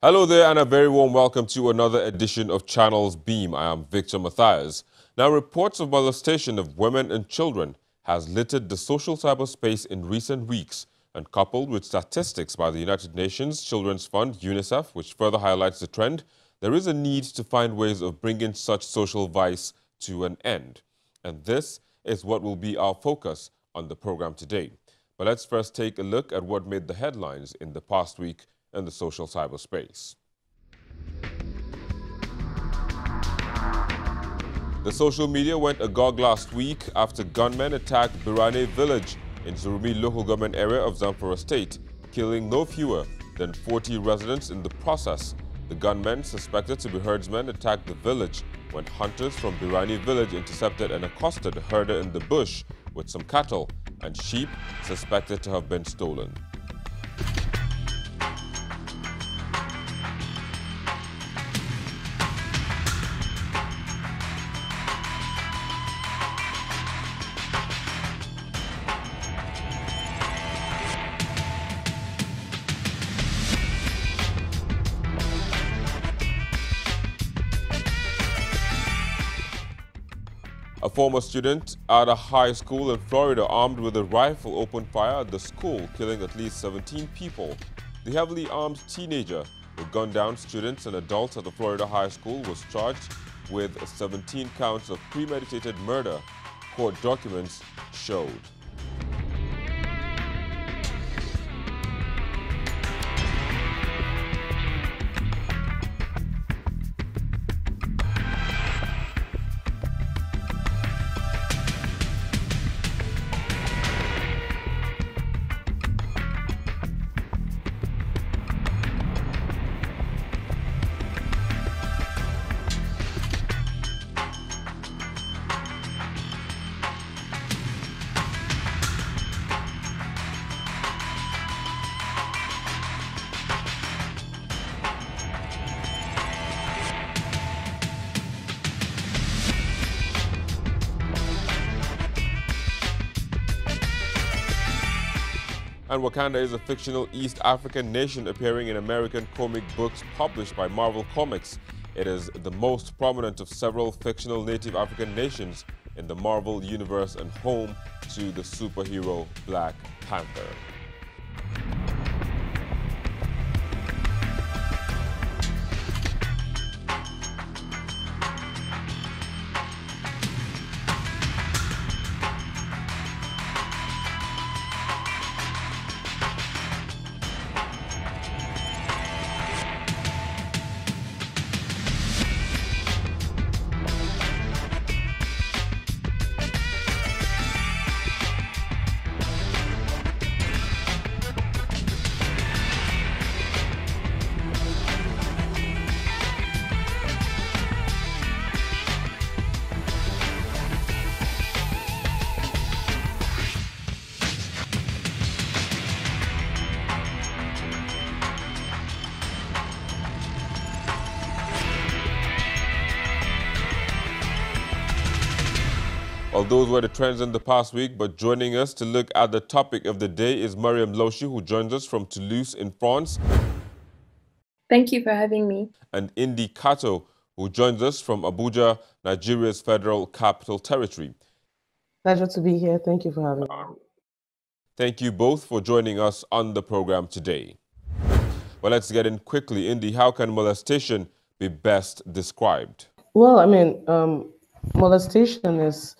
Hello there and a very warm welcome to another edition of Channels Beam. I am Victor Matthias. Now, reports of molestation of women and children has littered the social cyberspace in recent weeks, and coupled with statistics by the United Nations Children's Fund, UNICEF, which further highlights the trend, there is a need to find ways of bringing such social vice to an end. And this is what will be our focus on the program today. But let's first take a look at what made the headlines in the past week in the social cyberspace. The social media went agog last week after gunmen attacked Birane village in Zurumi local government area of Zamfara state, killing no fewer than 40 residents in the process. The gunmen, suspected to be herdsmen, attacked the village when hunters from Birane village intercepted and accosted a herder in the bush with some cattle and sheep suspected to have been stolen. A former student at a high school in Florida armed with a rifle opened fire at the school, killing at least 17 people. The heavily armed teenager who gunned down students and adults at the Florida high school was charged with 17 counts of premeditated murder, court documents showed. And Wakanda is a fictional East African nation appearing in American comic books published by Marvel Comics. It is the most prominent of several fictional native African nations in the Marvel universe and home to the superhero Black Panther. Well, those were the trends in the past week, but joining us to look at the topic of the day is Mariam Loshi, who joins us from Toulouse in France. Thank you for having me. And Indi Kato, who joins us from Abuja, Nigeria's Federal Capital Territory. Pleasure to be here. Thank you for having me. Thank you both for joining us on the program today. Well, let's get in quickly. Indi, how can molestation be best described? Well, I mean, molestation is,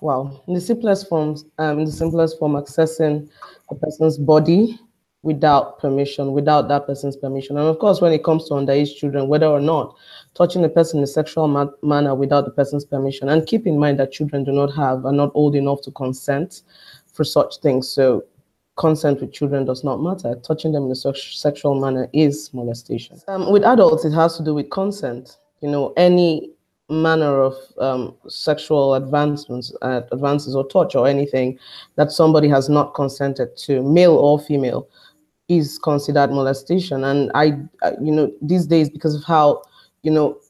well, in the simplest form, accessing a person's body without permission, without that person's permission. And of course, when it comes to underage children, whether or not touching a person in a sexual manner without the person's permission. And keep in mind that children are not old enough to consent for such things. So consent with children does not matter. Touching them in a sexual manner is molestation. With adults, it has to do with consent. You know, any manner of sexual advances or touch or anything that somebody has not consented to, male or female, is considered molestation. And these days, because of how,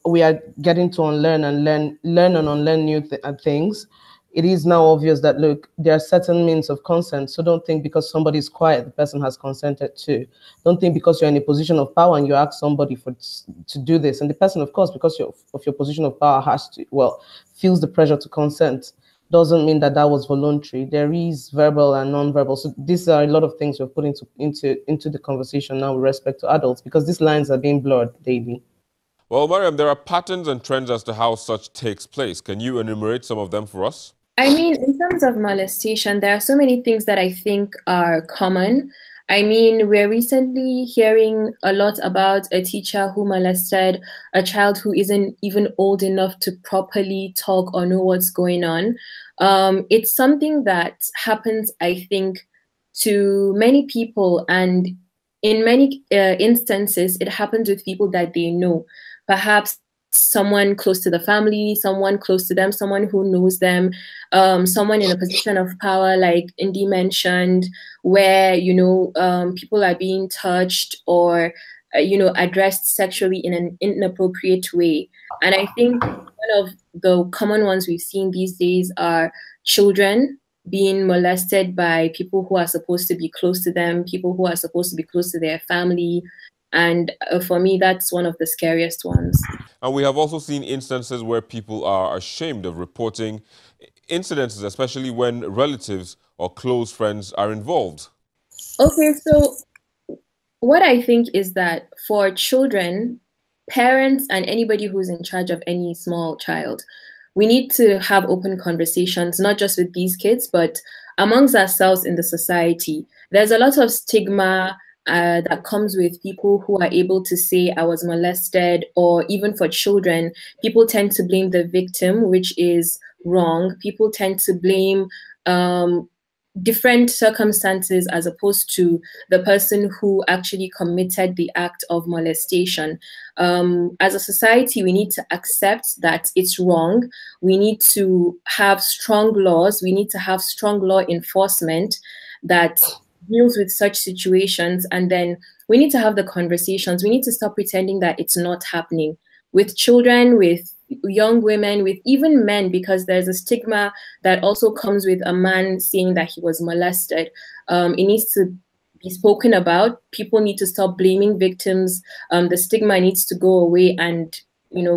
we are getting to unlearn and learn and unlearn new things, it is now obvious that, look, there are certain means of consent. So don't think because somebody is quiet, the person has consented to. Don't think because you're in a position of power and you ask somebody to do this, and the person, of course, because of your position of power, has to, well, feels the pressure to consent, doesn't mean that that was voluntary. There is verbal and non-verbal. So these are a lot of things we're putting into the conversation now with respect to adults, because these lines are being blurred daily. Well, Mariam, there are patterns and trends as to how such takes place. Can you enumerate some of them for us? I mean, in terms of molestation, there are so many things that I think are common. I mean, we're recently hearing a lot about a teacher who molested a child who isn't even old enough to properly talk or know what's going on. It's something that happens, I think, to many people, and in many instances, it happens with people that they know. Perhaps someone close to the family, someone close to them, someone who knows them, someone in a position of power, like Indy mentioned, where, people are being touched or, addressed sexually in an inappropriate way. And I think one of the common ones we've seen these days are children being molested by people who are supposed to be close to them, people who are supposed to be close to their family. And for me, that's one of the scariest ones. And we have also seen instances where people are ashamed of reporting incidences, especially when relatives or close friends are involved. Okay, so what I think is that for children, parents, and anybody who's in charge of any small child, we need to have open conversations, not just with these kids, but amongst ourselves in the society. There's a lot of stigma that comes with people who are able to say, I was molested, or even for children, people tend to blame the victim, which is wrong. People tend to blame different circumstances as opposed to the person who actually committed the act of molestation. As a society, we need to accept that it's wrong. We need to have strong laws. We need to have strong law enforcement that deals with such situations. And then we need to have the conversations. We need to stop pretending that it's not happening with children, with young women, with even men, because there's a stigma that also comes with a man saying that he was molested. It needs to be spoken about. People need to stop blaming victims. The stigma needs to go away, and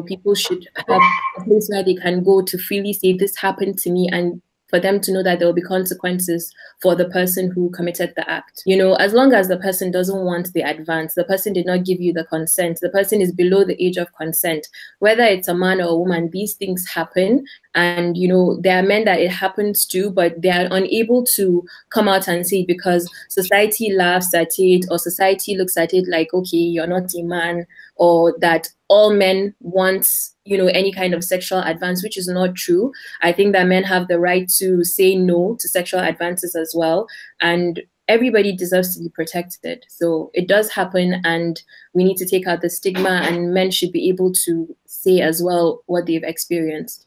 people should have a place where they can go to freely say this happened to me, and for them to know that there will be consequences for the person who committed the act. As long as the person doesn't want the advance, the person did not give you the consent, the person is below the age of consent, whether it's a man or a woman, these things happen. And, there are men that it happens to, but they are unable to come out and say it because society laughs at it, or society looks at it like, okay, you're not a man, or that all men want, any kind of sexual advance, which is not true. I think that men have the right to say no to sexual advances as well. And everybody deserves to be protected. So it does happen, and we need to take out the stigma, and men should be able to say as well what they've experienced.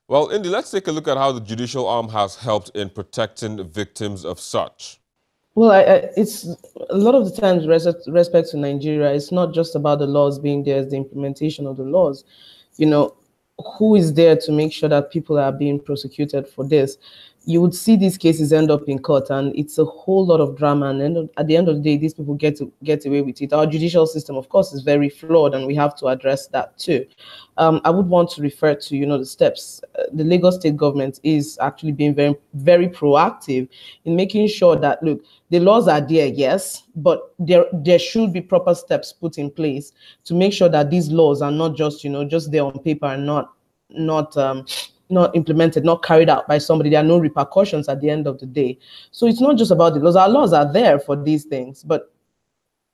Well, Indy, let's take a look at how the judicial arm has helped in protecting victims of such. Well, it's a lot of the times, respect to Nigeria, it's not just about the laws being there, it's the implementation of the laws. Who is there to make sure that people are being prosecuted for this? You would see these cases end up in court, and it's a whole lot of drama. And at the end of the day, these people get away with it. Our judicial system, of course, is very flawed, and we have to address that too. I would want to refer to, the steps. The Lagos state government is actually being very, very proactive in making sure that, look, the laws are there, yes, but there should be proper steps put in place to make sure that these laws are not just, just there on paper and not implemented, not carried out by somebody. There are no repercussions at the end of the day. So it's not just about the laws. Our laws are there for these things, but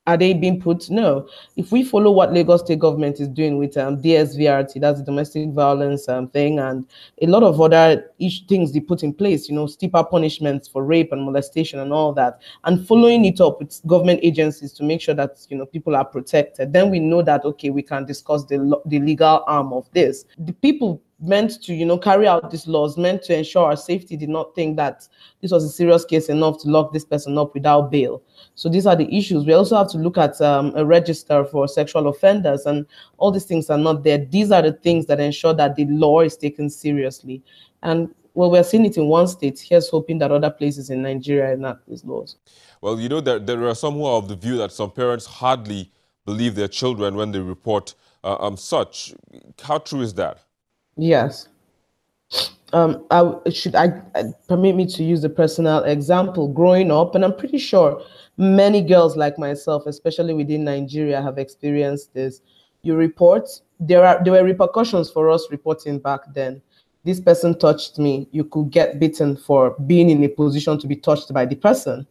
are they being put? No. If we follow what Lagos state government is doing with DSVRT, that's the domestic violence thing, and a lot of other things they put in place, steeper punishments for rape and molestation and all that, and following it up with government agencies to make sure that, people are protected, then we know that, okay, we can discuss the legal arm of this. The people meant to, carry out these laws, meant to ensure our safety, did not think that this was a serious case enough to lock this person up without bail. So these are the issues. We also have to look at a register for sexual offenders, and all these things are not there. These are the things that ensure that the law is taken seriously. And well, we're seeing it in one state. Here's hoping that other places in Nigeria enact these laws. Well, you know, there are some who are of the view that some parents hardly believe their children when they report such. How true is that? Yes. I permit me to use the personal example growing up, and I'm pretty sure many girls like myself, especially within Nigeria, have experienced this. You report, there were repercussions for us reporting back then. This person touched me. You could get beaten for being in a position to be touched by the person.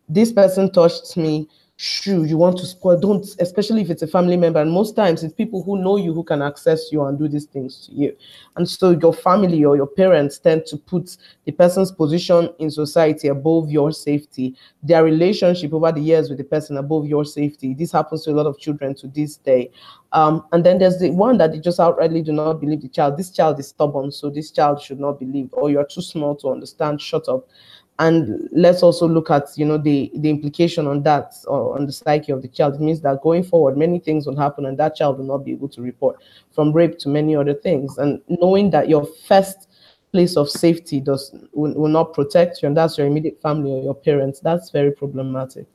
This person touched me. Shoo, you want to spoil, don't, especially if it's a family member. And most times it's people who know you who can access you and do these things to you. And so your family or your parents tend to put the person's position in society above your safety, their relationship over the years with the person above your safety. This happens to a lot of children to this day. And then there's the one that they just outrightly do not believe the child. This child is stubborn, so this child should not believe, or you're too small to understand, shut up. And let's also look at, the implication on that, or on the psyche of the child. It means that going forward, many things will happen and that child will not be able to report, from rape to many other things. And knowing that your first place of safety will not protect you, and that's your immediate family or your parents, that's very problematic.